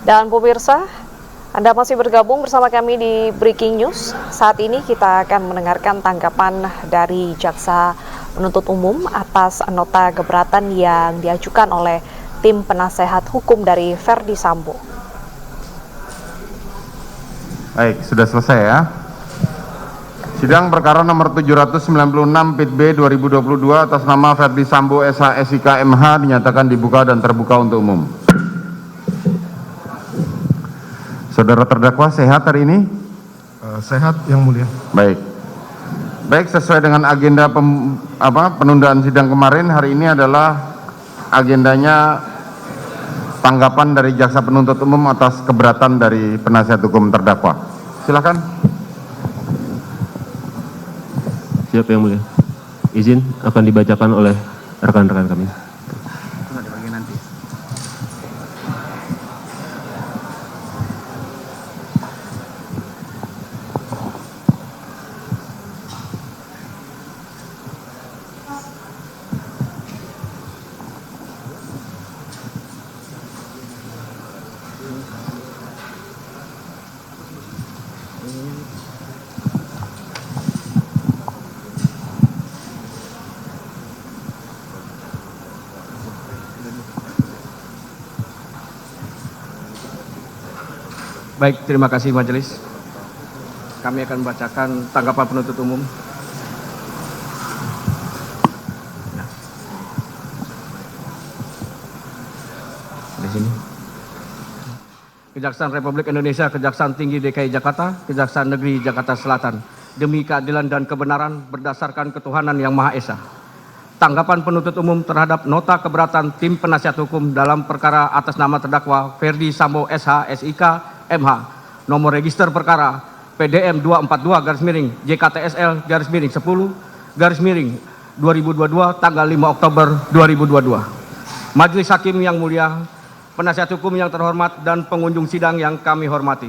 Dan pemirsa, Anda masih bergabung bersama kami di Breaking News. Saat ini kita akan mendengarkan tanggapan dari Jaksa Penuntut Umum atas nota keberatan yang diajukan oleh tim penasehat hukum dari Ferdy Sambo. Baik, sudah selesai ya. Sidang perkara nomor 796 PIT B 2022 atas nama Ferdy Sambo SH SIK MH dinyatakan dibuka dan terbuka untuk umum. Saudara terdakwa sehat hari ini? Sehat, Yang Mulia. Baik, sesuai dengan agenda penundaan sidang kemarin, hari ini adalah agendanya tanggapan dari jaksa penuntut umum atas keberatan dari penasihat hukum terdakwa. Silakan. Siap Yang Mulia. Izin akan dibacakan oleh rekan-rekan kami. Baik, terima kasih majelis. Kami akan membacakan tanggapan penuntut umum. Di sini. Kejaksaan Republik Indonesia, Kejaksaan Tinggi DKI Jakarta, Kejaksaan Negeri Jakarta Selatan, demi keadilan dan kebenaran berdasarkan ketuhanan yang Maha Esa. Tanggapan penuntut umum terhadap nota keberatan tim penasihat hukum dalam perkara atas nama terdakwa Ferdy Sambo SH SIK MH, nomor register perkara PDM 242/JKTSL-10/2022 tanggal 5 Oktober 2022. Majelis Hakim yang mulia, penasihat hukum yang terhormat dan pengunjung sidang yang kami hormati.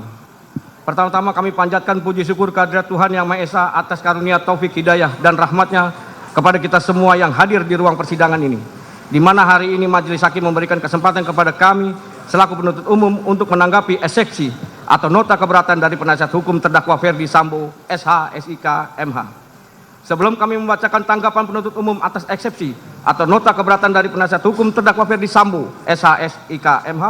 Pertama-tama kami panjatkan puji syukur kehadirat Tuhan Yang Maha Esa atas karunia taufik hidayah dan rahmatnya kepada kita semua yang hadir di ruang persidangan ini, di mana hari ini Majelis Hakim memberikan kesempatan kepada kami selaku penuntut umum untuk menanggapi eksepsi atau nota keberatan dari penasihat hukum terdakwa Ferdy Sambo SH SIK MH. Sebelum kami membacakan tanggapan penuntut umum atas eksepsi atau nota keberatan dari penasihat hukum terdakwa Ferdy Sambo SH SIK MH,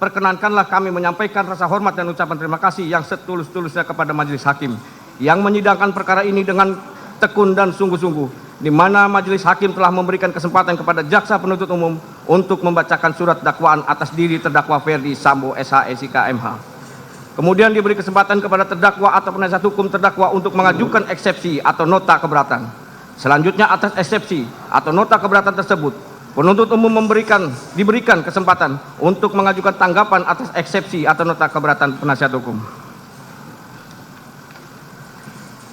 perkenankanlah kami menyampaikan rasa hormat dan ucapan terima kasih yang setulus-tulusnya kepada Majelis Hakim yang menyidangkan perkara ini dengan tekun dan sungguh-sungguh, di mana Majelis Hakim telah memberikan kesempatan kepada jaksa penuntut umum untuk membacakan surat dakwaan atas diri terdakwa Ferdy Sambo SH SIK MH. Kemudian diberi kesempatan kepada terdakwa atau penasihat hukum terdakwa untuk mengajukan eksepsi atau nota keberatan. Selanjutnya atas eksepsi atau nota keberatan tersebut, penuntut umum diberikan kesempatan untuk mengajukan tanggapan atas eksepsi atau nota keberatan penasihat hukum.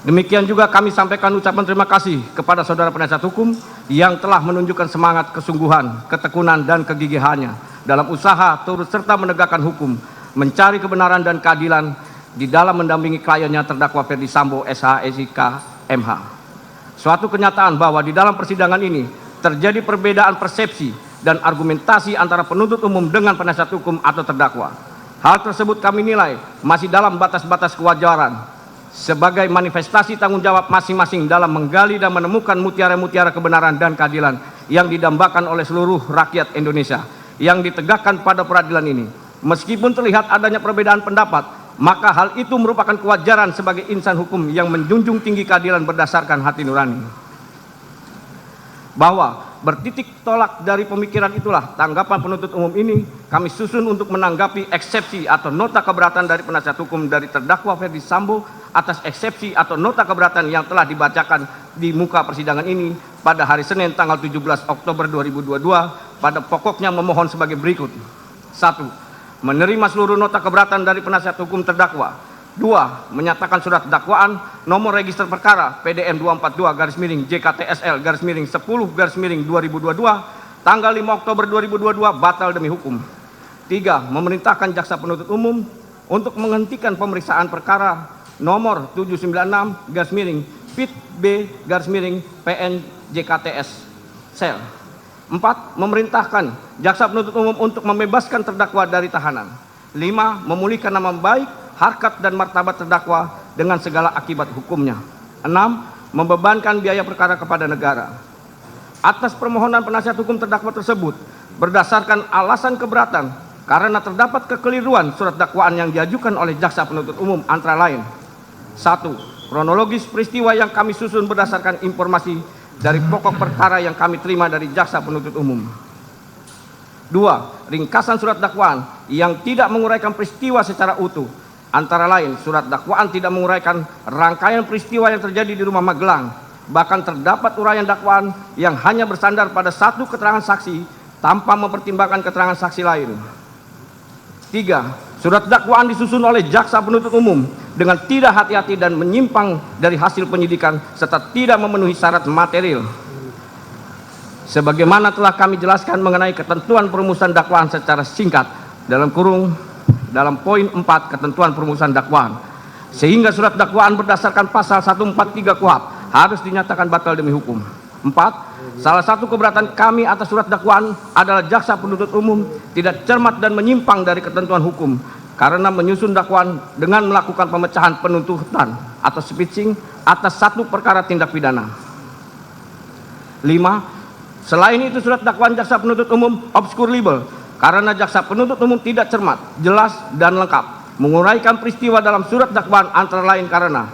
Demikian juga kami sampaikan ucapan terima kasih kepada saudara penasihat hukum yang telah menunjukkan semangat, kesungguhan, ketekunan, dan kegigihannya dalam usaha turut serta menegakkan hukum, mencari kebenaran dan keadilan di dalam mendampingi kliennya terdakwa Ferdy Sambo SH SIK MH. Suatu kenyataan bahwa di dalam persidangan ini terjadi perbedaan persepsi dan argumentasi antara penuntut umum dengan penasihat hukum atau terdakwa. Hal tersebut kami nilai masih dalam batas-batas kewajaran sebagai manifestasi tanggung jawab masing-masing dalam menggali dan menemukan mutiara-mutiara kebenaran dan keadilan yang didambakan oleh seluruh rakyat Indonesia yang ditegakkan pada peradilan ini. Meskipun terlihat adanya perbedaan pendapat, maka hal itu merupakan kewajaran sebagai insan hukum yang menjunjung tinggi keadilan berdasarkan hati nurani. Bahwa bertitik tolak dari pemikiran itulah tanggapan penuntut umum ini kami susun untuk menanggapi eksepsi atau nota keberatan dari penasihat hukum dari terdakwa Ferdy Sambo atas eksepsi atau nota keberatan yang telah dibacakan di muka persidangan ini pada hari Senin tanggal 17 Oktober 2022 pada pokoknya memohon sebagai berikut. 1. Menerima seluruh nota keberatan dari penasihat hukum terdakwa. 2. Menyatakan surat dakwaan nomor register perkara PDM 242/JKTSL-10/2022 tanggal 5 Oktober 2022 batal demi hukum. 3. Memerintahkan jaksa penuntut umum untuk menghentikan pemeriksaan perkara nomor 796/PIT B/PN JKTS sel. 4. Memerintahkan jaksa penuntut umum untuk membebaskan terdakwa dari tahanan. 5. Memulihkan nama baik, harkat dan martabat terdakwa dengan segala akibat hukumnya. 6. Membebankan biaya perkara kepada negara. Atas permohonan penasihat hukum terdakwa tersebut, berdasarkan alasan keberatan karena terdapat kekeliruan surat dakwaan yang diajukan oleh jaksa penuntut umum antara lain: 1. Kronologis peristiwa yang kami susun berdasarkan informasi dari pokok perkara yang kami terima dari jaksa penuntut umum. 2. Ringkasan surat dakwaan yang tidak menguraikan peristiwa secara utuh. Antara lain, surat dakwaan tidak menguraikan rangkaian peristiwa yang terjadi di rumah Magelang. Bahkan terdapat uraian dakwaan yang hanya bersandar pada satu keterangan saksi tanpa mempertimbangkan keterangan saksi lain. 3. Surat dakwaan disusun oleh jaksa penuntut umum dengan tidak hati-hati dan menyimpang dari hasil penyidikan serta tidak memenuhi syarat material. Sebagaimana telah kami jelaskan mengenai ketentuan perumusan dakwaan secara singkat dalam poin 4 ketentuan perumusan dakwaan, sehingga surat dakwaan berdasarkan pasal 143 KUHP harus dinyatakan batal demi hukum. 4. Salah satu keberatan kami atas surat dakwaan adalah jaksa penuntut umum tidak cermat dan menyimpang dari ketentuan hukum karena menyusun dakwaan dengan melakukan pemecahan penuntutan atau speeching atas satu perkara tindak pidana. 5. Selain itu, surat dakwaan jaksa penuntut umum obskur libel karena jaksa penuntut umum tidak cermat, jelas, dan lengkap menguraikan peristiwa dalam surat dakwaan antara lain karena: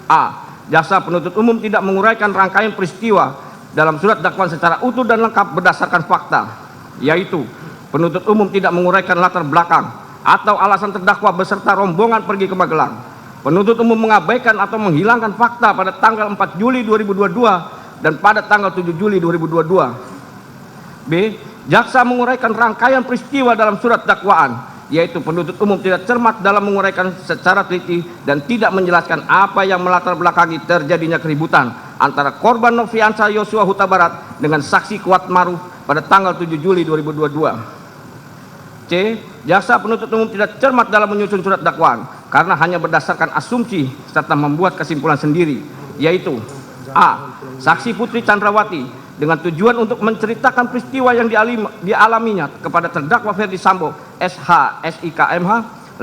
A. Jaksa penuntut umum tidak menguraikan rangkaian peristiwa dalam surat dakwaan secara utuh dan lengkap berdasarkan fakta, yaitu penuntut umum tidak menguraikan latar belakang atau alasan terdakwa beserta rombongan pergi ke Magelang. Penuntut umum mengabaikan atau menghilangkan fakta pada tanggal 4 Juli 2022 dan pada tanggal 7 Juli 2022. B. Jaksa menguraikan rangkaian peristiwa dalam surat dakwaan, yaitu penuntut umum tidak cermat dalam menguraikan secara teliti dan tidak menjelaskan apa yang melatar belakangi terjadinya keributan antara korban Nofriansah Yosua Huta Barat dengan saksi Kuat Maruf pada tanggal 7 Juli 2022. C. Jaksa penuntut umum tidak cermat dalam menyusun surat dakwaan karena hanya berdasarkan asumsi serta membuat kesimpulan sendiri, yaitu: A. Saksi Putri Chandrawati dengan tujuan untuk menceritakan peristiwa yang dialaminya kepada terdakwa Ferdi Sambo SH SIK MH,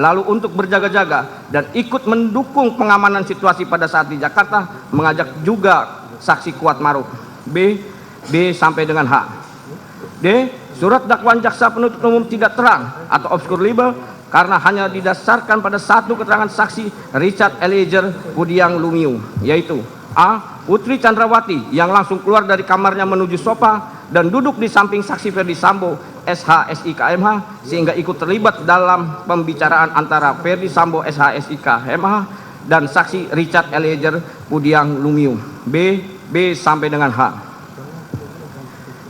lalu untuk berjaga-jaga dan ikut mendukung pengamanan situasi pada saat di Jakarta, mengajak juga saksi Kuat Maruf. B sampai dengan H. D. Surat dakwaan jaksa penuntut umum tidak terang atau obskur libel karena hanya didasarkan pada satu keterangan saksi Richard Eliezer Budiang Lumiu, yaitu: A. Putri Chandrawati yang langsung keluar dari kamarnya menuju sofa dan duduk di samping saksi Ferdi Sambo SH SIK MH sehingga ikut terlibat dalam pembicaraan antara Ferdi Sambo SH SIK MH dan saksi Richard Eliezer Budiang Lumiu. B sampai dengan H.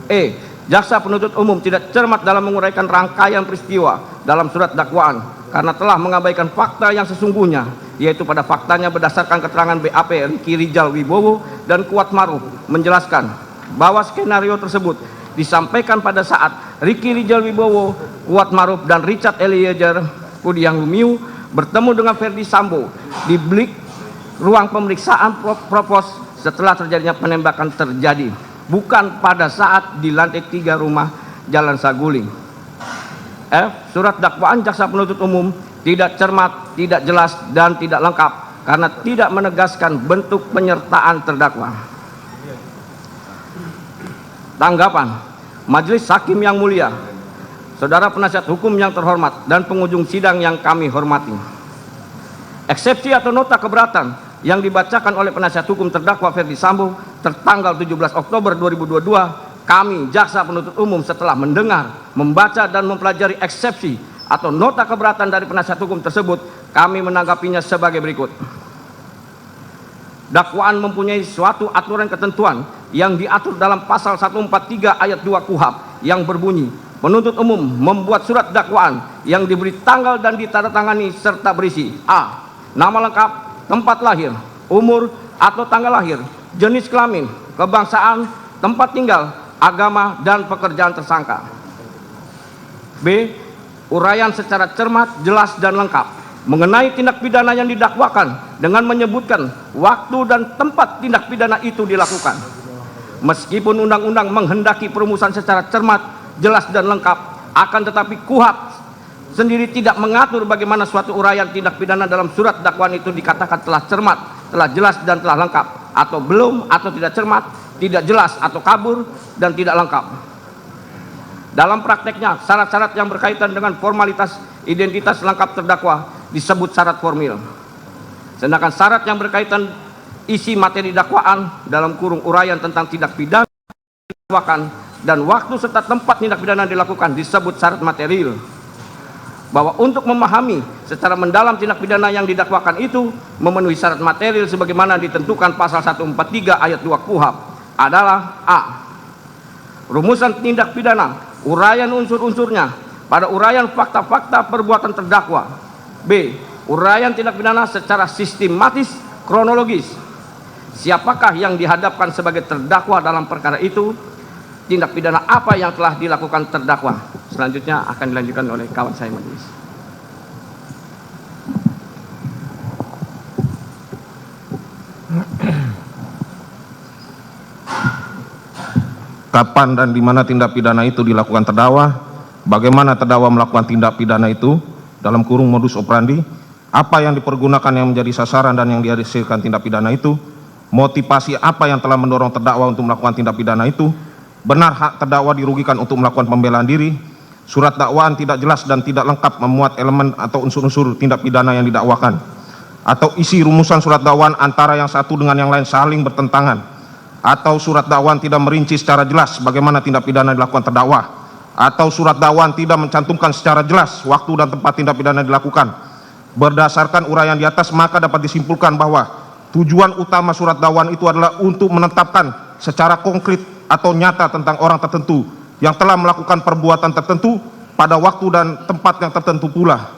E. Jaksa penuntut umum tidak cermat dalam menguraikan rangkaian peristiwa dalam surat dakwaan karena telah mengabaikan fakta yang sesungguhnya, yaitu pada faktanya berdasarkan keterangan BAP Ricky Rijal Wibowo dan Kuat Maruf menjelaskan bahwa skenario tersebut disampaikan pada saat Ricky Rijal Wibowo, Kuat Maruf, dan Richard Eliezer Budiang Lumiu bertemu dengan Ferdi Sambo di bilik ruang pemeriksaan propos setelah terjadinya penembakan terjadi, bukan pada saat di lantai 3 rumah Jalan Saguling. F. Surat dakwaan jaksa penuntut umum tidak cermat, tidak jelas, dan tidak lengkap karena tidak menegaskan bentuk penyertaan terdakwa. Tanggapan Majelis Hakim yang mulia, saudara penasihat hukum yang terhormat, dan pengunjung sidang yang kami hormati. Eksepsi atau nota keberatan yang dibacakan oleh penasihat hukum terdakwa Ferdi Sambo tertanggal 17 Oktober 2022, kami jaksa penuntut umum setelah mendengar, membaca, dan mempelajari eksepsi atau nota keberatan dari penasihat hukum tersebut, kami menanggapinya sebagai berikut. Dakwaan mempunyai suatu aturan ketentuan yang diatur dalam pasal 143 ayat 2 KUHP yang berbunyi: penuntut umum membuat surat dakwaan yang diberi tanggal dan ditandatangani serta berisi: A. Nama lengkap, tempat lahir, umur atau tanggal lahir, jenis kelamin, kebangsaan, tempat tinggal, agama, dan pekerjaan tersangka. B. Uraian secara cermat, jelas, dan lengkap mengenai tindak pidana yang didakwakan dengan menyebutkan waktu dan tempat tindak pidana itu dilakukan. Meskipun undang-undang menghendaki perumusan secara cermat, jelas, dan lengkap, akan tetapi KUHP sendiri tidak mengatur bagaimana suatu uraian tindak pidana dalam surat dakwaan itu dikatakan telah cermat, telah jelas dan telah lengkap, atau belum, atau tidak cermat, tidak jelas, atau kabur, dan tidak lengkap. Dalam prakteknya, syarat-syarat yang berkaitan dengan formalitas identitas lengkap terdakwa disebut syarat formil. Sedangkan syarat yang berkaitan isi materi dakwaan dalam kurung uraian tentang tindak pidana didakwakan dan waktu serta tempat tindak pidana dilakukan disebut syarat material. Bahwa untuk memahami secara mendalam tindak pidana yang didakwakan itu memenuhi syarat material sebagaimana ditentukan pasal 143 ayat 2 KUHP adalah a. Rumusan tindak pidana, uraian unsur-unsurnya pada uraian fakta-fakta perbuatan terdakwa. B. Uraian tindak pidana secara sistematis kronologis. Siapakah yang dihadapkan sebagai terdakwa dalam perkara itu? Tindak pidana apa yang telah dilakukan terdakwa? Selanjutnya akan dilanjutkan oleh kawan saya majelis. Kapan dan di mana tindak pidana itu dilakukan terdakwa? Bagaimana terdakwa melakukan tindak pidana itu dalam kurung modus operandi? Apa yang dipergunakan yang menjadi sasaran dan yang dihasilkan tindak pidana itu? Motivasi apa yang telah mendorong terdakwa untuk melakukan tindak pidana itu? Benar hak terdakwa dirugikan untuk melakukan pembelaan diri? Surat dakwaan tidak jelas dan tidak lengkap memuat elemen atau unsur-unsur tindak pidana yang didakwakan, atau isi rumusan surat dakwaan antara yang satu dengan yang lain saling bertentangan, atau surat dakwaan tidak merinci secara jelas bagaimana tindak pidana dilakukan terdakwa, atau surat dakwaan tidak mencantumkan secara jelas waktu dan tempat tindak pidana dilakukan. Berdasarkan uraian di atas, maka dapat disimpulkan bahwa tujuan utama surat dakwaan itu adalah untuk menetapkan secara konkret atau nyata tentang orang tertentu yang telah melakukan perbuatan tertentu pada waktu dan tempat yang tertentu pula.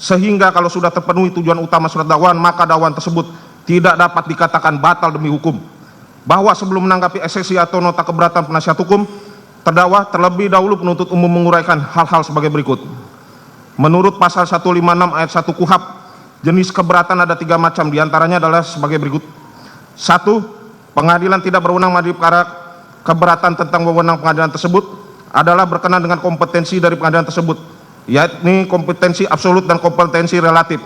Sehingga kalau sudah terpenuhi tujuan utama surat dakwaan, maka dakwaan tersebut tidak dapat dikatakan batal demi hukum. Bahwa sebelum menanggapi eksepsi atau nota keberatan penasihat hukum, terdakwa terlebih dahulu penuntut umum menguraikan hal-hal sebagai berikut. Menurut pasal 156 ayat 1 KUHP, jenis keberatan ada 3 macam, diantaranya adalah sebagai berikut. 1. Pengadilan tidak berwenang mengadili perkara keberatan tentang wewenang pengadilan tersebut adalah berkenaan dengan kompetensi dari pengadilan tersebut, yakni kompetensi absolut dan kompetensi relatif.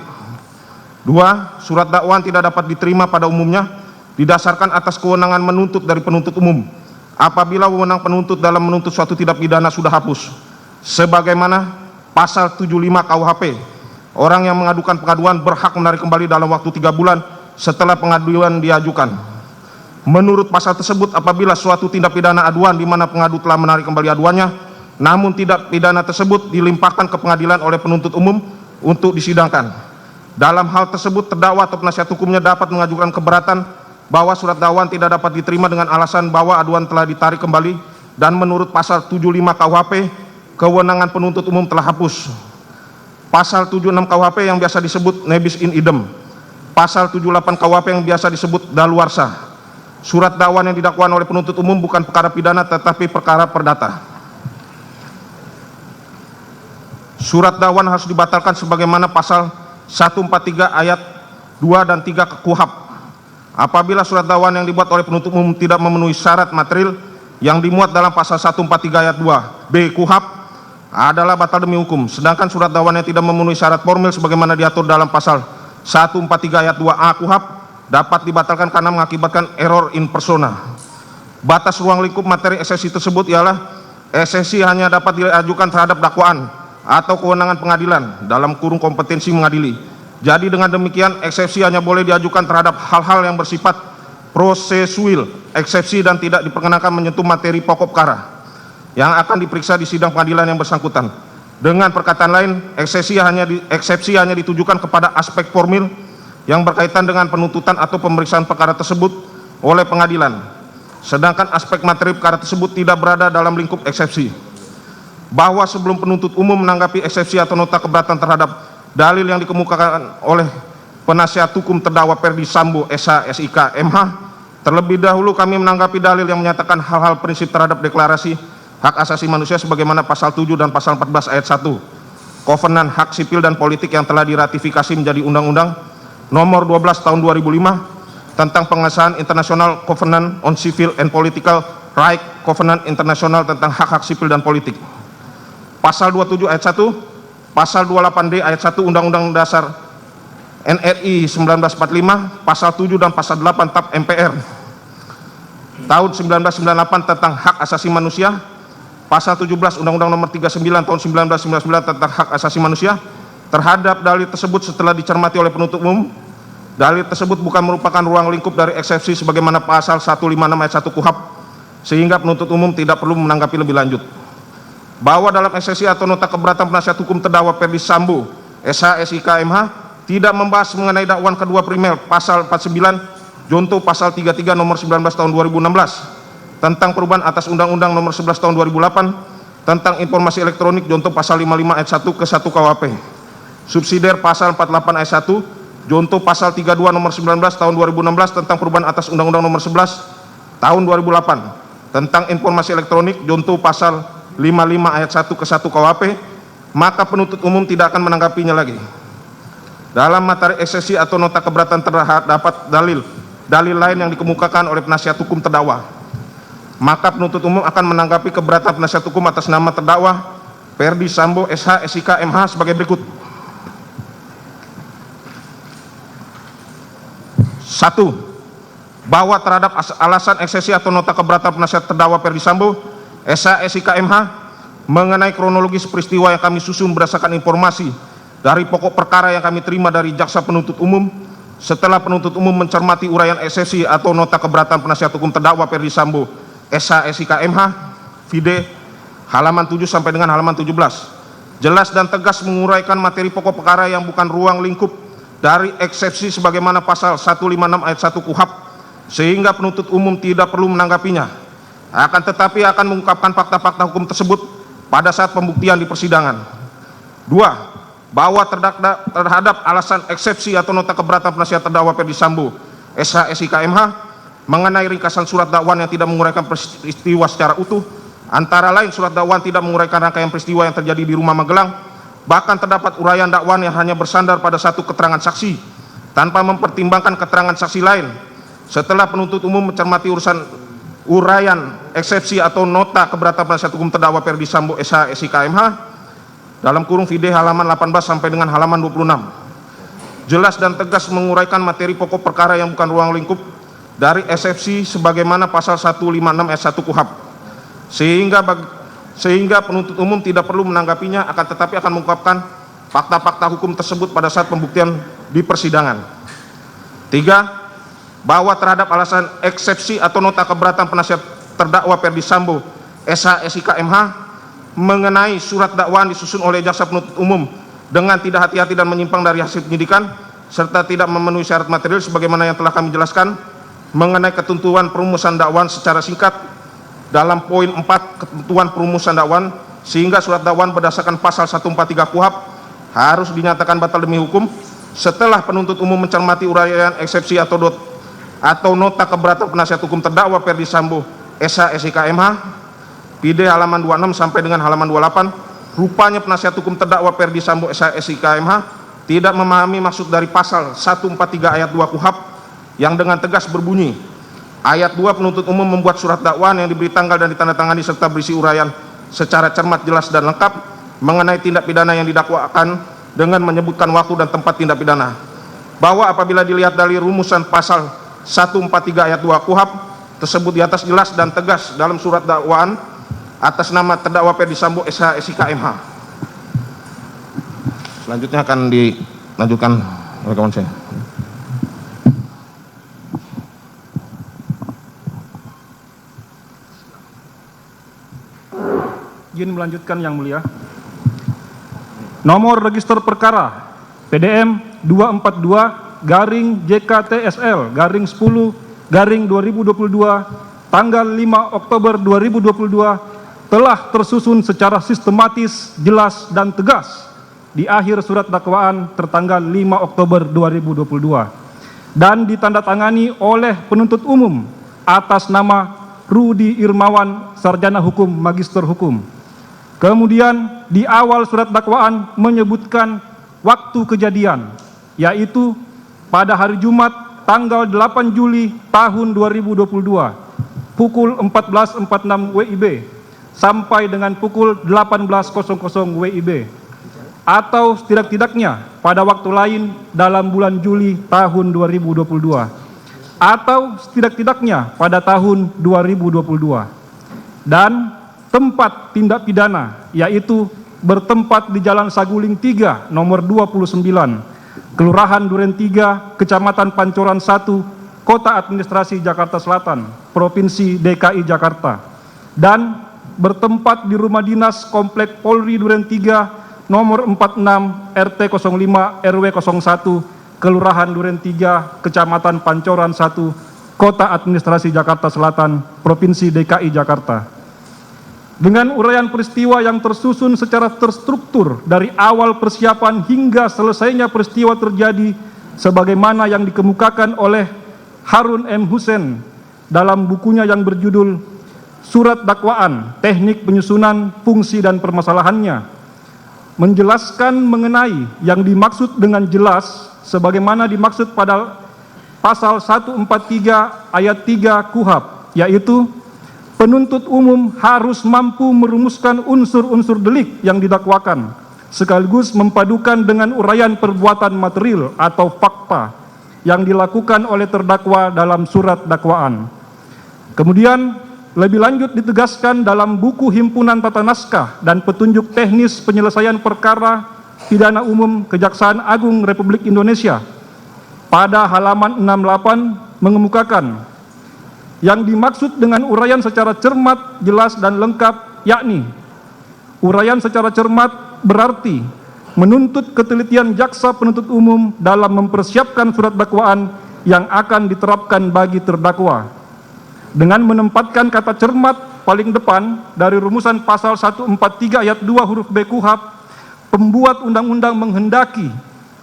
2. Surat dakwaan tidak dapat diterima pada umumnya didasarkan atas kewenangan menuntut dari penuntut umum apabila wewenang penuntut dalam menuntut suatu tindak pidana sudah hapus, sebagaimana pasal 75 KUHP. Orang yang mengadukan pengaduan berhak menarik kembali dalam waktu 3 bulan setelah pengaduan diajukan. Menurut pasal tersebut, apabila suatu tindak pidana aduan di mana pengadu telah menarik kembali aduannya, namun tindak pidana tersebut dilimpahkan ke pengadilan oleh penuntut umum untuk disidangkan. Dalam hal tersebut, terdakwa atau penasihat hukumnya dapat mengajukan keberatan bahwa surat dakwaan tidak dapat diterima dengan alasan bahwa aduan telah ditarik kembali, dan menurut pasal 75 KUHP, kewenangan penuntut umum telah hapus. Pasal 76 KUHP yang biasa disebut nebis in idem. Pasal 78 KUHP yang biasa disebut daluarsa. Surat dakwaan yang didakwaan oleh penuntut umum bukan perkara pidana tetapi perkara perdata. Surat dakwaan harus dibatalkan sebagaimana pasal 143 ayat 2 dan 3 KUHP. Apabila surat dakwaan yang dibuat oleh penuntut umum tidak memenuhi syarat material yang dimuat dalam pasal 143 ayat 2 B KUHP, adalah batal demi hukum. Sedangkan surat dakwaan yang tidak memenuhi syarat formil sebagaimana diatur dalam pasal 143 ayat 2A KUHP dapat dibatalkan karena mengakibatkan error in persona. Batas ruang lingkup materi eksepsi tersebut ialah eksepsi hanya dapat diajukan terhadap dakwaan atau kewenangan pengadilan dalam kurung kompetensi mengadili. Jadi dengan demikian eksepsi hanya boleh diajukan terhadap hal-hal yang bersifat prosesual eksepsi dan tidak diperkenankan menyentuh materi pokok perkara yang akan diperiksa di sidang pengadilan yang bersangkutan. Dengan perkataan lain, eksepsi hanya ditujukan kepada aspek formil yang berkaitan dengan penuntutan atau pemeriksaan perkara tersebut oleh pengadilan, sedangkan aspek materi perkara tersebut tidak berada dalam lingkup eksepsi. Bahwa sebelum penuntut umum menanggapi eksepsi atau nota keberatan terhadap dalil yang dikemukakan oleh penasihat hukum terdakwa Ferdi Sambo SH SIK MH, terlebih dahulu kami menanggapi dalil yang menyatakan hal-hal prinsip terhadap deklarasi hak asasi manusia sebagaimana pasal 7 dan pasal 14 ayat 1 Kovenan Hak Sipil dan Politik yang telah diratifikasi menjadi undang-undang nomor 12 tahun 2005 tentang pengesahan International Covenant on Civil and Political Right, Covenant Internasional tentang hak-hak sipil dan politik. Pasal 27 ayat 1 Pasal 28D ayat 1 Undang-Undang Dasar NRI 1945, Pasal 7 dan Pasal 8 TAP MPR tahun 1998 tentang hak asasi manusia, Pasal 17 Undang-Undang Nomor 39 tahun 1999 tentang hak asasi manusia. Terhadap dalil tersebut setelah dicermati oleh penuntut umum, dalil tersebut bukan merupakan ruang lingkup dari eksepsi sebagaimana Pasal 156 ayat 1 KUHP, sehingga penuntut umum tidak perlu menanggapi lebih lanjut. Bahwa dalam eksepsi atau nota keberatan penasihat hukum terdakwa Ferdi Sambo, SH, SIK, MH tidak membahas mengenai dakwaan kedua primer Pasal 49 Junto Pasal 33 Nomor 19 tahun 2016 tentang perubahan atas Undang-Undang Nomor 11 tahun 2008 tentang informasi elektronik Junto Pasal 55 ayat 1 ke 1 KUHP. Subsidiar Pasal 48 ayat 1 Junto Pasal 32 Nomor 19 tahun 2016 tentang perubahan atas Undang-Undang Nomor 11 tahun 2008 tentang informasi elektronik Junto Pasal 55 ayat 1 ke 1 KUHP, maka penuntut umum tidak akan menanggapinya lagi. Dalam materi eksepsi atau nota keberatan terdapat dalil lain yang dikemukakan oleh penasihat hukum terdakwa, maka penuntut umum akan menanggapi keberatan penasihat hukum atas nama terdakwa Ferdi Sambo, SH, SIK, MH sebagai berikut. 1. Bahwa terhadap alasan eksepsi atau nota keberatan penasihat terdakwa Ferdi Sambo, SH, SIK, MH mengenai kronologis peristiwa yang kami susun berdasarkan informasi dari pokok perkara yang kami terima dari jaksa penuntut umum setelah penuntut umum mencermati uraian eksepsi atau nota keberatan penasihat hukum terdakwa Ferdi Sambo, SH, SIK, MH, vide halaman 7 sampai dengan halaman 17, jelas dan tegas menguraikan materi pokok perkara yang bukan ruang lingkup dari eksepsi sebagaimana Pasal 156 ayat 1 KUHP, sehingga penuntut umum tidak perlu menanggapinya, akan tetapi akan mengungkapkan fakta-fakta hukum tersebut pada saat pembuktian di persidangan. 2. Bahwa terhadap alasan eksepsi atau nota keberatan penasihat terdakwa Ferdi Sambo, SH, SIK, MH mengenai ringkasan surat dakwaan yang tidak menguraikan peristiwa secara utuh, antara lain surat dakwaan tidak menguraikan rangkaian peristiwa yang terjadi di Rumah Magelang, bahkan terdapat uraian dakwaan yang hanya bersandar pada satu keterangan saksi tanpa mempertimbangkan keterangan saksi lain. Setelah penuntut umum mencermati uraian eksepsi atau nota keberatan penasihat hukum terdakwa Ferdi Sambo, SH, SIK, MH dalam kurung vide halaman 18 sampai dengan halaman 26, jelas dan tegas menguraikan materi pokok perkara yang bukan ruang lingkup dari eksepsi sebagaimana Pasal 156 ayat 1 KUHP, sehingga penuntut umum tidak perlu menanggapinya, akan tetapi akan mengungkapkan fakta-fakta hukum tersebut pada saat pembuktian di persidangan. 3. Bahwa terhadap alasan eksepsi atau nota keberatan penasihat terdakwa Ferdi Sambo, SH, SIK, MH mengenai surat dakwaan disusun oleh jaksa penuntut umum dengan tidak hati-hati dan menyimpang dari hasil penyidikan serta tidak memenuhi syarat material sebagaimana yang telah kami jelaskan mengenai ketentuan perumusan dakwaan secara singkat dalam poin 4 ketentuan perumusan dakwaan, sehingga surat dakwaan berdasarkan Pasal 143 KUHP harus dinyatakan batal demi hukum setelah penuntut umum mencermati uraian eksepsi atau nota keberatan penasihat hukum terdakwa Ferdi Sambo, SH, SIK, MH vide halaman 26 sampai dengan halaman 28. Rupanya penasihat hukum terdakwa Ferdi Sambo, SH, SIK, MH tidak memahami maksud dari Pasal 143 ayat 2 KUHP yang dengan tegas berbunyi, ayat 2 penuntut umum membuat surat dakwaan yang diberi tanggal dan ditandatangani serta berisi uraian secara cermat, jelas dan lengkap mengenai tindak pidana yang didakwakan dengan menyebutkan waktu dan tempat tindak pidana. Bahwa apabila dilihat dari rumusan Pasal 143 ayat 2 KUHP tersebut di atas jelas dan tegas dalam surat dakwaan atas nama terdakwa Ferdi Sambo, SH, SIK, MH. Selanjutnya akan dilanjutkan oleh kawan saya. Izin melanjutkan yang mulia. Nomor register perkara PDM 242-JKTSL-10-2022 tanggal 5 Oktober 2022 telah tersusun secara sistematis, jelas dan tegas di akhir surat dakwaan tertanggal 5 Oktober 2022 dan ditandatangani oleh penuntut umum atas nama Rudi Irmawan, Sarjana Hukum, Magister Hukum. Kemudian di awal surat dakwaan menyebutkan waktu kejadian, yaitu pada hari Jumat tanggal 8 Juli tahun 2022 pukul 14.46 WIB sampai dengan pukul 18.00 WIB. atau setidak-tidaknya pada waktu lain dalam bulan Juli tahun 2022 atau setidak-tidaknya pada tahun 2022, dan tempat tindak pidana yaitu bertempat di Jalan Saguling 3 nomor 29, Kelurahan Duren 3, Kecamatan Pancoran 1, Kota Administrasi Jakarta Selatan, Provinsi DKI Jakarta, dan bertempat di Rumah Dinas Komplek Polri Duren 3 nomor 46 RT 05 RW 01 Kelurahan Duren 3 Kecamatan Pancoran 1 Kota Administrasi Jakarta Selatan Provinsi DKI Jakarta. Dengan uraian peristiwa yang tersusun secara terstruktur dari awal persiapan hingga selesainya peristiwa terjadi sebagaimana yang dikemukakan oleh Harun M. Hussein dalam bukunya yang berjudul Surat Dakwaan, Teknik Penyusunan, Fungsi dan Permasalahannya, menjelaskan mengenai yang dimaksud dengan jelas sebagaimana dimaksud pada pasal 143 ayat 3 KUHP, yaitu penuntut umum harus mampu merumuskan unsur-unsur delik yang didakwakan sekaligus mempadukan dengan uraian perbuatan material atau fakta yang dilakukan oleh terdakwa dalam surat dakwaan. Kemudian lebih lanjut ditegaskan dalam buku Himpunan Tata Naskah dan Petunjuk Teknis Penyelesaian Perkara Pidana Umum Kejaksaan Agung Republik Indonesia pada halaman 68 mengemukakan yang dimaksud dengan uraian secara cermat, jelas dan lengkap, yakni uraian secara cermat berarti menuntut ketelitian jaksa penuntut umum dalam mempersiapkan surat dakwaan yang akan diterapkan bagi terdakwa dengan menempatkan kata cermat paling depan dari rumusan pasal 143 ayat 2 huruf B KUHP. Pembuat undang-undang menghendaki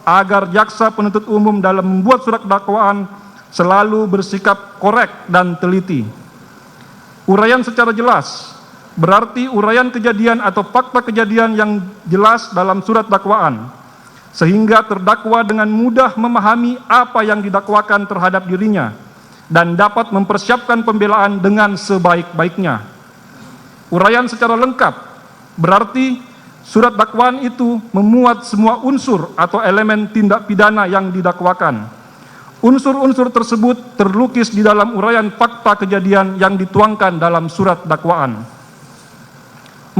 agar jaksa penuntut umum dalam membuat surat dakwaan selalu bersikap korek dan teliti. Uraian secara jelas berarti uraian kejadian atau fakta kejadian yang jelas dalam surat dakwaan sehingga terdakwa dengan mudah memahami apa yang didakwakan terhadap dirinya dan dapat mempersiapkan pembelaan dengan sebaik-baiknya. Uraian secara lengkap berarti surat dakwaan itu memuat semua unsur atau elemen tindak pidana yang didakwakan. Unsur-unsur tersebut terlukis di dalam uraian fakta kejadian yang dituangkan dalam surat dakwaan. 4.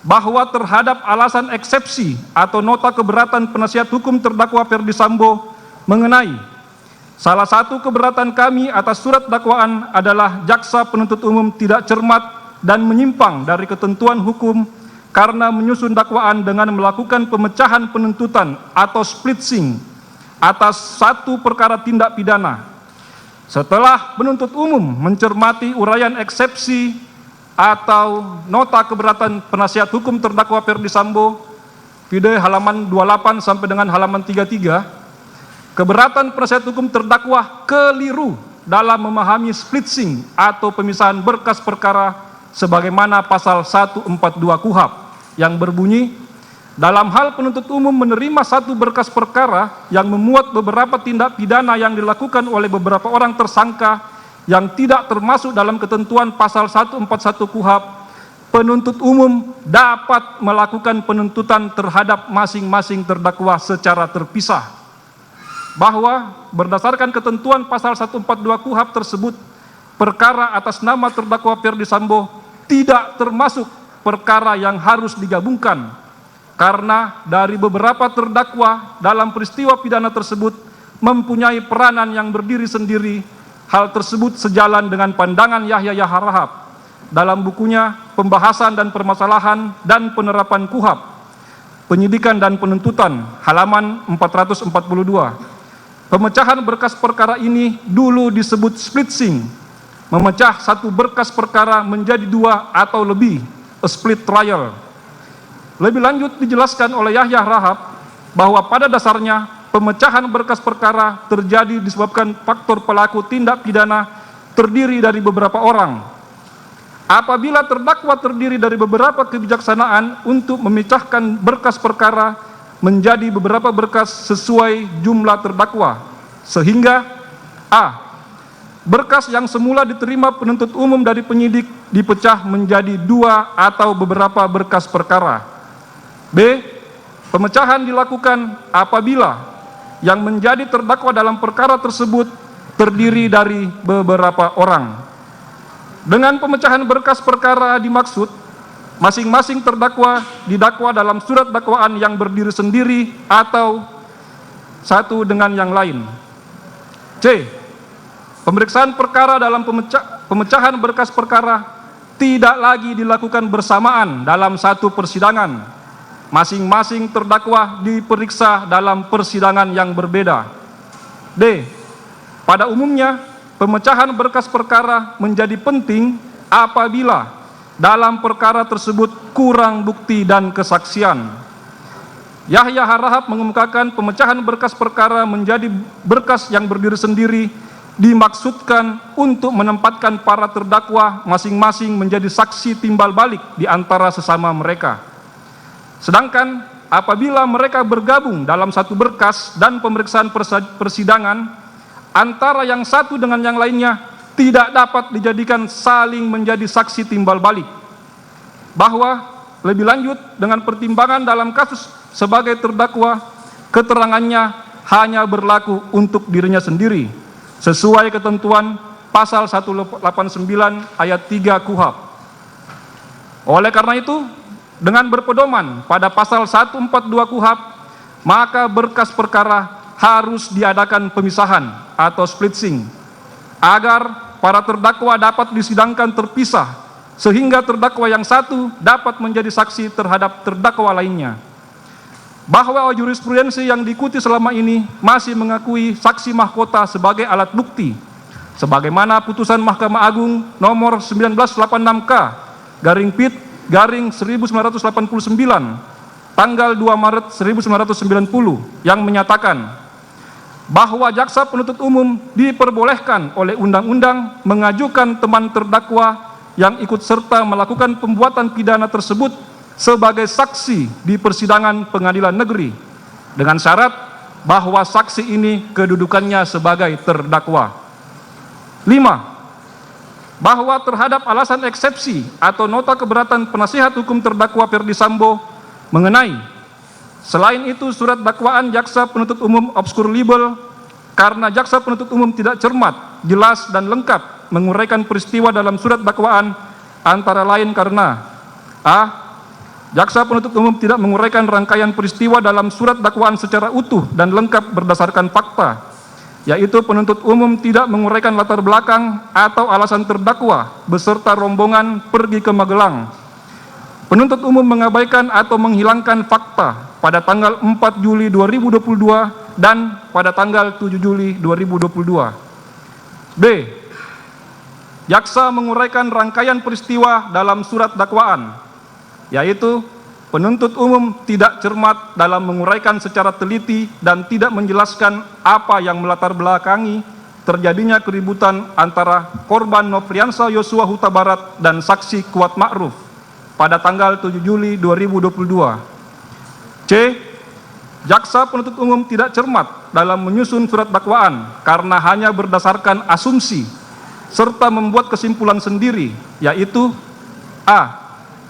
Bahwa terhadap alasan eksepsi atau nota keberatan penasihat hukum terdakwa Ferdi Sambo mengenai salah satu keberatan kami atas surat dakwaan adalah jaksa penuntut umum tidak cermat dan menyimpang dari ketentuan hukum karena menyusun dakwaan dengan melakukan pemecahan penuntutan atau splitsing atas satu perkara tindak pidana. Setelah penuntut umum mencermati uraian eksepsi atau nota keberatan penasihat hukum terdakwa Ferdi Sambo, video halaman 28 sampai dengan halaman 33, keberatan penasihat hukum terdakwa keliru dalam memahami splitsing atau pemisahan berkas perkara sebagaimana pasal 142 KUHP yang berbunyi, dalam hal penuntut umum menerima satu berkas perkara yang memuat beberapa tindak pidana yang dilakukan oleh beberapa orang tersangka yang tidak termasuk dalam ketentuan pasal 141 KUHP, penuntut umum dapat melakukan penuntutan terhadap masing-masing terdakwa secara terpisah. Bahwa berdasarkan ketentuan pasal 142 KUHP tersebut, perkara atas nama terdakwa Ferdi Sambo tidak termasuk perkara yang harus digabungkan karena dari beberapa terdakwa dalam peristiwa pidana tersebut mempunyai peranan yang berdiri sendiri. Hal tersebut sejalan dengan pandangan Yahya Rahab dalam bukunya Pembahasan dan Permasalahan dan Penerapan KUHP, Penyidikan dan Penuntutan, halaman 442. Pemecahan berkas perkara ini dulu disebut splitsing, memecah satu berkas perkara menjadi dua atau lebih, a split trial. Lebih lanjut dijelaskan oleh Yahya Rahab bahwa pada dasarnya pemecahan berkas perkara terjadi disebabkan faktor pelaku tindak pidana terdiri dari beberapa orang. Apabila terdakwa terdiri dari beberapa kebijaksanaan untuk memecahkan berkas perkara menjadi beberapa berkas sesuai jumlah terdakwa, sehingga a. berkas yang semula diterima penuntut umum dari penyidik dipecah menjadi dua atau beberapa berkas perkara. B. Pemecahan dilakukan apabila yang menjadi terdakwa dalam perkara tersebut terdiri dari beberapa orang. Dengan pemecahan berkas perkara dimaksud masing-masing terdakwa didakwa dalam surat dakwaan yang berdiri sendiri atau satu dengan yang lain. C. Pemeriksaan perkara dalam pemecahan berkas perkara tidak lagi dilakukan bersamaan dalam satu persidangan. Masing-masing terdakwa diperiksa dalam persidangan yang berbeda. D. Pada umumnya, pemecahan berkas perkara menjadi penting apabila dalam perkara tersebut kurang bukti dan kesaksian. Yahya Harahap mengemukakan pemecahan berkas perkara menjadi berkas yang berdiri sendiri dimaksudkan untuk menempatkan para terdakwa masing-masing menjadi saksi timbal balik di antara sesama mereka. Sedangkan apabila mereka bergabung dalam satu berkas dan pemeriksaan persidangan, antara yang satu dengan yang lainnya tidak dapat dijadikan saling menjadi saksi timbal balik. Bahwa lebih lanjut dengan pertimbangan dalam kasus sebagai terdakwa, keterangannya hanya berlaku untuk dirinya sendiri, sesuai ketentuan pasal 189 ayat 3 KUHP. Oleh karena itu, dengan berpedoman pada pasal 142 KUHP, maka berkas perkara harus diadakan pemisahan atau splitsing, agar para terdakwa dapat disidangkan terpisah, sehingga terdakwa yang satu dapat menjadi saksi terhadap terdakwa lainnya. Bahwa jurisprudensi yang diikuti selama ini masih mengakui saksi mahkota sebagai alat bukti, sebagaimana putusan Mahkamah Agung nomor 1986/PIT/1989 tanggal 2 Maret 1990 yang menyatakan bahwa jaksa penuntut umum diperbolehkan oleh undang-undang mengajukan teman terdakwa yang ikut serta melakukan pembuatan pidana tersebut sebagai saksi di persidangan pengadilan negeri, dengan syarat bahwa saksi ini kedudukannya sebagai terdakwa. 5. Bahwa terhadap alasan eksepsi atau nota keberatan penasihat hukum terdakwa Ferdi Sambo mengenai selain itu surat dakwaan jaksa penuntut umum obskur libel karena jaksa penuntut umum tidak cermat, jelas dan lengkap menguraikan peristiwa dalam surat dakwaan, antara lain karena a. Jaksa penuntut umum tidak menguraikan rangkaian peristiwa dalam surat dakwaan secara utuh dan lengkap berdasarkan fakta, yaitu penuntut umum tidak menguraikan latar belakang atau alasan terdakwa beserta rombongan pergi ke Magelang. Penuntut umum mengabaikan atau menghilangkan fakta pada tanggal 4 Juli 2022 dan pada tanggal 7 Juli 2022. B. Jaksa menguraikan rangkaian peristiwa dalam surat dakwaan, yaitu penuntut umum tidak cermat dalam menguraikan secara teliti dan tidak menjelaskan apa yang melatar belakangi terjadinya keributan antara korban Nofriansah Yosua Huta Barat dan saksi Kuat Ma'ruf pada tanggal 7 Juli 2022. C. Jaksa penuntut umum tidak cermat dalam menyusun surat dakwaan karena hanya berdasarkan asumsi serta membuat kesimpulan sendiri, yaitu a.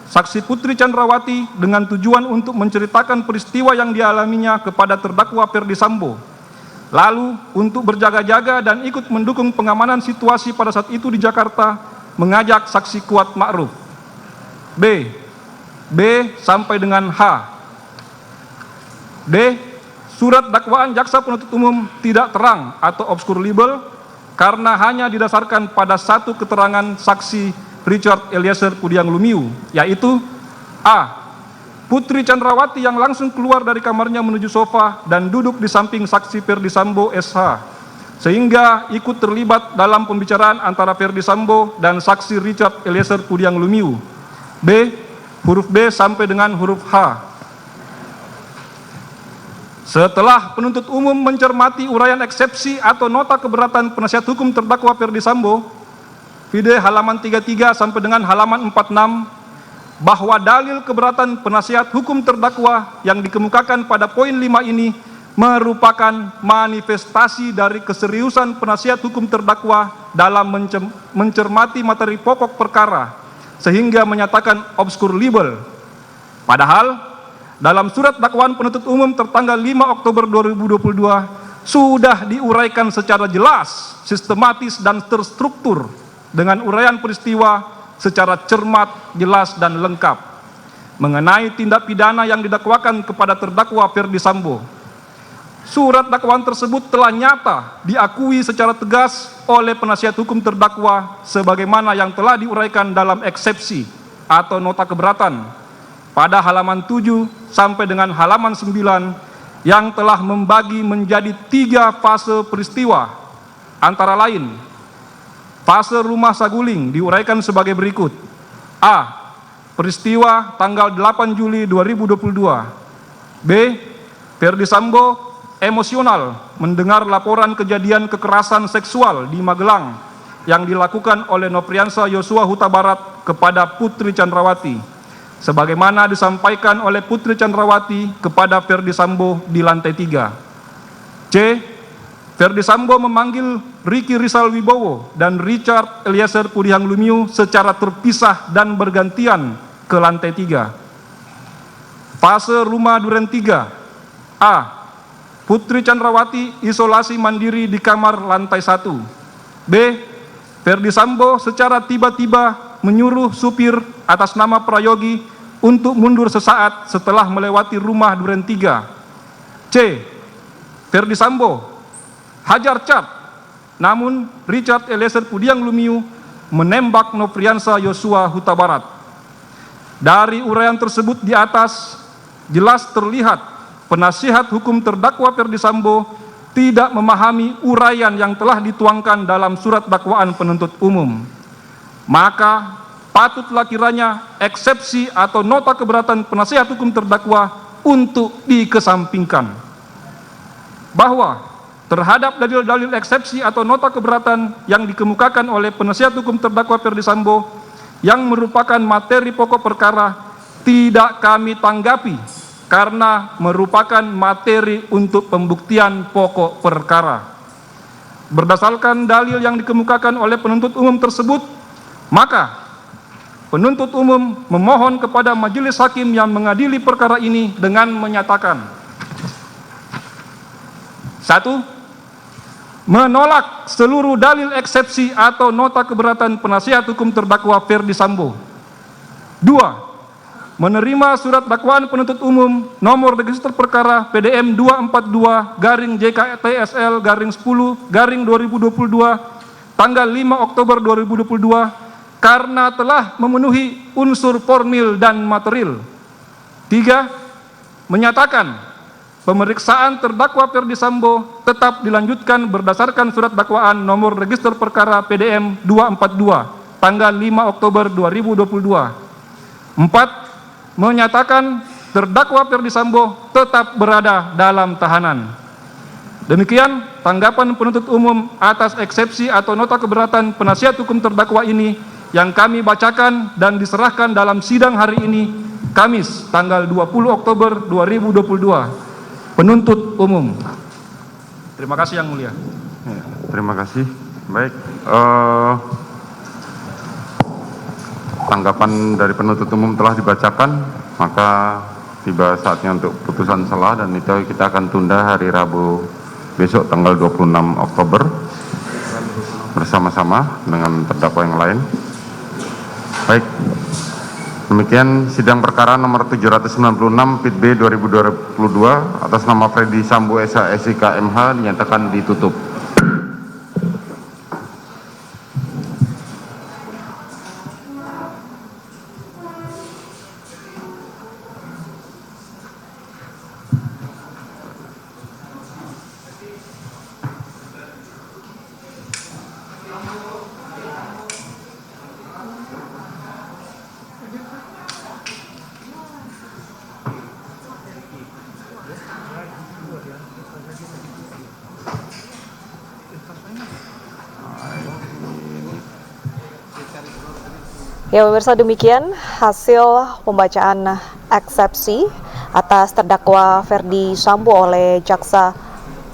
Saksi Putri Chandrawati dengan tujuan untuk menceritakan peristiwa yang dialaminya kepada terdakwa Ferdi Sambo, lalu untuk berjaga-jaga dan ikut mendukung pengamanan situasi pada saat itu di Jakarta, mengajak saksi Kuat Ma'ruf. B sampai dengan H. D. Surat dakwaan jaksa penuntut umum tidak terang atau obskur libel karena hanya didasarkan pada satu keterangan saksi Richard Eliezer Pudiang Lumiu, yaitu a. Putri Chandrawati yang langsung keluar dari kamarnya menuju sofa dan duduk di samping saksi Ferdi Sambo SH, sehingga ikut terlibat dalam pembicaraan antara Ferdi Sambo dan saksi Richard Eliezer Pudiang Lumiu. B. Huruf B sampai dengan huruf H. Setelah penuntut umum mencermati uraian eksepsi atau nota keberatan penasihat hukum terdakwa Ferdi Sambo, vide halaman 33 sampai dengan halaman 46, bahwa dalil keberatan penasihat hukum terdakwa yang dikemukakan pada poin 5 ini merupakan manifestasi dari keseriusan penasihat hukum terdakwa dalam mencermati materi pokok perkara, sehingga menyatakan obskur libel. Padahal dalam surat dakwaan penuntut umum tertanggal 5 Oktober 2022 sudah diuraikan secara jelas, sistematis, dan terstruktur dengan uraian peristiwa secara cermat, jelas, dan lengkap mengenai tindak pidana yang didakwakan kepada terdakwa Ferdi Sambo. Surat dakwaan tersebut telah nyata diakui secara tegas oleh penasihat hukum terdakwa sebagaimana yang telah diuraikan dalam eksepsi atau nota keberatan pada halaman 7 sampai dengan halaman 9 yang telah membagi menjadi 3 fase peristiwa, antara lain fase rumah saguling diuraikan sebagai berikut. A. Peristiwa tanggal 8 Juli 2022. B. Ferdi Sambo emosional mendengar laporan kejadian kekerasan seksual di Magelang yang dilakukan oleh Nofriansah Yosua Huta Barat kepada Putri Chandrawati, sebagaimana disampaikan oleh Putri Chandrawati kepada Ferdi Sambo di lantai 3. C. Ferdi Sambo memanggil Ricky Rizal Wibowo dan Richard Eliezer Pudihang Lumiu secara terpisah dan bergantian ke lantai 3. Fase rumah duren 3. A. Putri Chandrawati isolasi mandiri di kamar lantai 1. B. Ferdi Sambo secara tiba-tiba menyuruh supir atas nama Prayogi untuk mundur sesaat setelah melewati rumah duren 3. C. Ferdi Sambo hajar cat, namun Richard Eliezer Pudihang Lumiu menembak Nofriansah Yosua Huta Barat. Dari uraian tersebut di atas jelas terlihat penasihat hukum terdakwa Ferdi Sambo tidak memahami uraian yang telah dituangkan dalam surat dakwaan penuntut umum. Maka patutlah kiranya eksepsi atau nota keberatan penasihat hukum terdakwa untuk dikesampingkan. Bahwa terhadap dalil-dalil eksepsi atau nota keberatan yang dikemukakan oleh penasihat hukum terdakwa Ferdi Sambo yang merupakan materi pokok perkara tidak kami tanggapi karena merupakan materi untuk pembuktian pokok perkara. Berdasarkan dalil yang dikemukakan oleh penuntut umum tersebut, maka penuntut umum memohon kepada majelis hakim yang mengadili perkara ini dengan menyatakan: 1. Menolak seluruh dalil eksepsi atau nota keberatan penasihat hukum terdakwa Ferdi Sambo. 2. Menerima surat dakwaan penuntut umum nomor register perkara PDM 242-JKTSL-10-2022 tanggal 5 Oktober 2022 karena telah memenuhi unsur formil dan material. 3. Menyatakan pemeriksaan terdakwa Ferdi Sambo tetap dilanjutkan berdasarkan surat dakwaan nomor register perkara PDM 242 tanggal 5 Oktober 2022. 4. Menyatakan terdakwa Ferdi Sambo tetap berada dalam tahanan. Demikian tanggapan penuntut umum atas eksepsi atau nota keberatan penasihat hukum terdakwa ini yang kami bacakan dan diserahkan dalam sidang hari ini, Kamis tanggal 20 Oktober 2022. Penuntut umum. Terima kasih Yang Mulia. Terima kasih. Baik, tanggapan dari penuntut umum telah dibacakan, maka tiba saatnya untuk putusan selah, dan itu kita akan tunda hari Rabu besok tanggal 26 Oktober bersama-sama dengan terdakwa yang lain. Baik, demikian sidang perkara nomor 796 PIT B 2022 atas nama Ferdi Sambo SH SIK MH dinyatakan ditutup. Ya pemirsa, demikian hasil pembacaan eksepsi atas terdakwa Ferdi Sambo oleh jaksa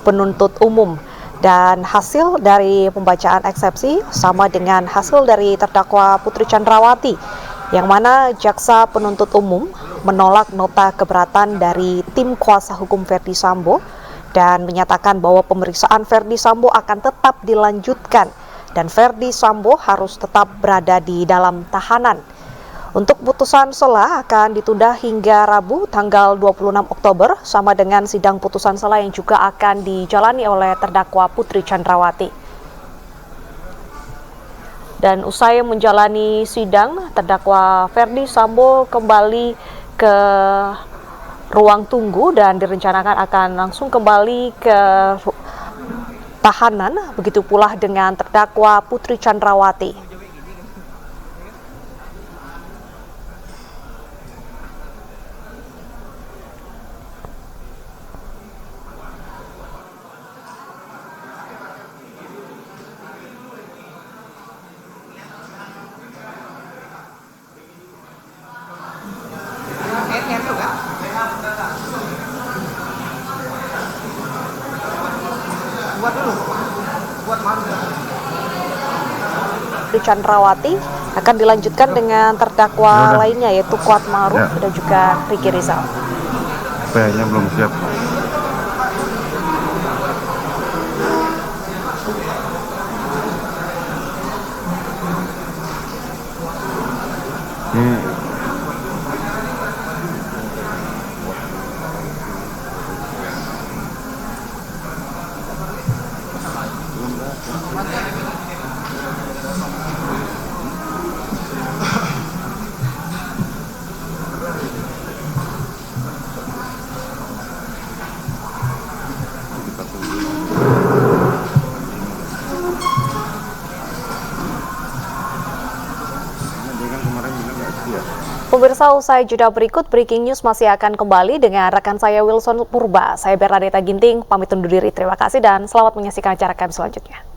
penuntut umum, dan hasil dari pembacaan eksepsi sama dengan hasil dari terdakwa Putri Chandrawati, yang mana jaksa penuntut umum menolak nota keberatan dari tim kuasa hukum Verdi Sambo dan menyatakan bahwa pemeriksaan Verdi Sambo akan tetap dilanjutkan dan Verdi Sambo harus tetap berada di dalam tahanan. Untuk putusan sela akan ditunda hingga Rabu tanggal 26 Oktober sama dengan sidang putusan sela yang juga akan dijalani oleh terdakwa Putri Chandrawati. Dan usai menjalani sidang, terdakwa Verdi Sambo kembali ke ruang tunggu dan direncanakan akan langsung kembali ke tahanan, begitu pula dengan terdakwa Putri Chandrawati. Putri Chandrawati akan dilanjutkan dengan terdakwa lainnya yaitu Kuat Ma'ruf dan juga Riki Rizal. Kayaknya belum siap. Pemirsa, usai jeda berikut, Breaking News masih akan kembali dengan rekan saya Wilson Purba. Saya Bernadetta Ginting, pamit undur diri. Terima kasih dan selamat menyaksikan acara kami selanjutnya.